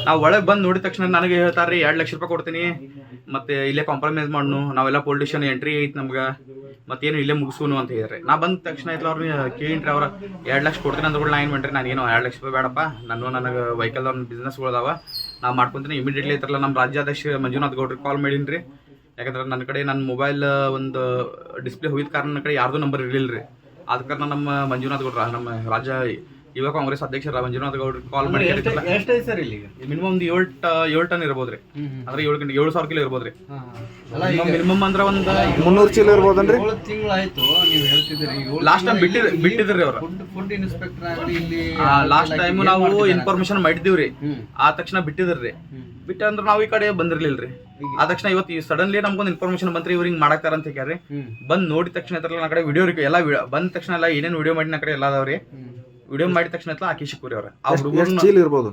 ನಾವು ಒಳಗೆ ಬಂದು ನೋಡಿದ ತಕ್ಷಣ ನನಗೆ ಹೇಳ್ತಾರ್ರಿ 2 ಲಕ್ಷ ರೂಪಾಯಿ ಕೊಡ್ತೀನಿ ಮತ್ತೆ ಇಲ್ಲೇ ಕಾಂಪ್ರಮೈಸ್ ಮಾಡ್ನು, ನಾವೆಲ್ಲ ಪೊಲಿಟಿಷಿಯನ್ ಎಂಟ್ರಿ ಐತಿ ನಮ್ಗೆ, ಮತ್ತೇನು ಇಲ್ಲೇ ಮುಗಿಸೋನು ಅಂತ ಹೇಳಿದ್ರೆ ನಾ ಬಂದ ತಕ್ಷಣ ಐತಲ್ಲ ಅವ್ರನ್ನ ಕೇಳಿನ್ರಿ. ಅವ್ರ 2 ಲಕ್ಷ ಕೊಡ್ತೀನಿ ಅಂದ್ರೂ ನಾ ಏನು ಮಾಡ್ರಿ, ನನಗೇನು 2 ಲಕ್ಷ ರೂಪಾಯಿ ಬೇಡಪ್ಪ, ನನಗೆ ವೆಹಿಕಲ್ದವ್ರ ಬಿಸ್ನೆಸ್ಗಳದಾವ, ನಾ ಮಾಡ್ಕೊತೀನಿ. ಇಮಿಡಿಯೇಟ್ಲಿ ಐತ್ರಲ್ಲ ನಮ್ಮ ರಾಜ್ಯಾಧ್ಯಕ್ಷ ಮಂಜುನಾಥ್ ಗೌಡ್ರಿಗೆ ಕಾಲ್ ಮಾಡೀನಿ. ಯಾಕಂದ್ರೆ ನನ್ನ ಕಡೆ ನನ್ನ ಮೊಬೈಲ್ ಒಂದು ಡಿಸ್ಪ್ಲೇ ಹೋಗಿದ ಕಾರಣ ನನ್ನ ಕಡೆ ಯಾರ್ದು ನಂಬರ್ ಇರಲಿಲ್ಲ ರೀ. ಆದ ಕಾರಣ ನಮ್ಮ ಮಂಜುನಾಥ್ ಗೌಡ್ರ, ನಮ್ಮ ರಾಜ್ಯ ಯುವ ಕಾಂಗ್ರೆಸ್ ಅಧ್ಯಕ್ಷರ ಮಂಜುನಾಥ್ ಗೌಡ್ರಿಗೆ ಕಾಲ್ ಮಾಡಿ ಮಿನಿಮಮ್ ಒಂದು 7 ಟನ್ ಇರ್ಬೋದ್ರಿ. ಅಂದ್ರೆ 7,000 ಕಿಲೋ ಇರ್ಬೋದ್ರಿ. ಮಿನಿಮಮ್ ಅಂದ್ರೆ ಒಂದು 300 ಚೀಲ ಇರ್ಬೋದನ್ರಿ. ತಿಂಗಳಾಯ್ತು ನೀವು ಹೇಳ್ತಿದ್ರಿ. ಲಾಸ್ಟ್ ಟೈಮ್ ಬಿಟ್ಟಿದ್ರಿ ಅವ್ರ. ಫುಡ್ ಇನ್ಸ್ಪೆಕ್ಟರ್ ಆಗಲಿ ಇಲ್ಲಿ ಲಾಸ್ಟ್ ಟೈಮ್ ನಾವು ಇನ್ಫಾರ್ಮೇಶನ್ ಮಾಡಿದ್ದೀವ್ರಿ. ಆ ತಕ್ಷಣ ಬಿಟ್ಟಿದ್ರಿ. ಬಿಟ್ಟಂದ್ರೆ ನಾವು ಈ ಕಡೆ ಬಂದಿರ್ಲಿಲ್ರಿ. ಆ ತಕ್ಷಣ ಇವತ್ತು ಸಡನ್ಲಿ ನಮ್ಗೊಂದು ಇನ್ಫಾರ್ಮೇಶನ್ ಬಂದ್ರಿ ಇವ್ರು ಹಿಂಗ್ ಮಾಡಾಕ್ತಾರ ಅಂತ ಹೇಳ್ರಿ. ಬಂದ್ ನೋಡಿದ ತಕ್ಷಣ ನಾ ಕಡೆ ವಿಡಿಯೋ ಎಲ್ಲ ಬಂದ ತಕ್ಷಣ ಎಲ್ಲ ಏನೇನು ವಿಡಿಯೋ ಮಾಡಿ ನಾ ಕಡೆ ಎಲ್ಲ ಅದಾವ್ರಿ. ವಿಡಿಯೋ ಮಾಡಿದ ತಕ್ಷಣ ಆಕಿ ಸಿಕ್ಕೂರಿ ಅವ್ರ. ಎಷ್ಟು ಚೀಲ ಇರ್ಬೋದು?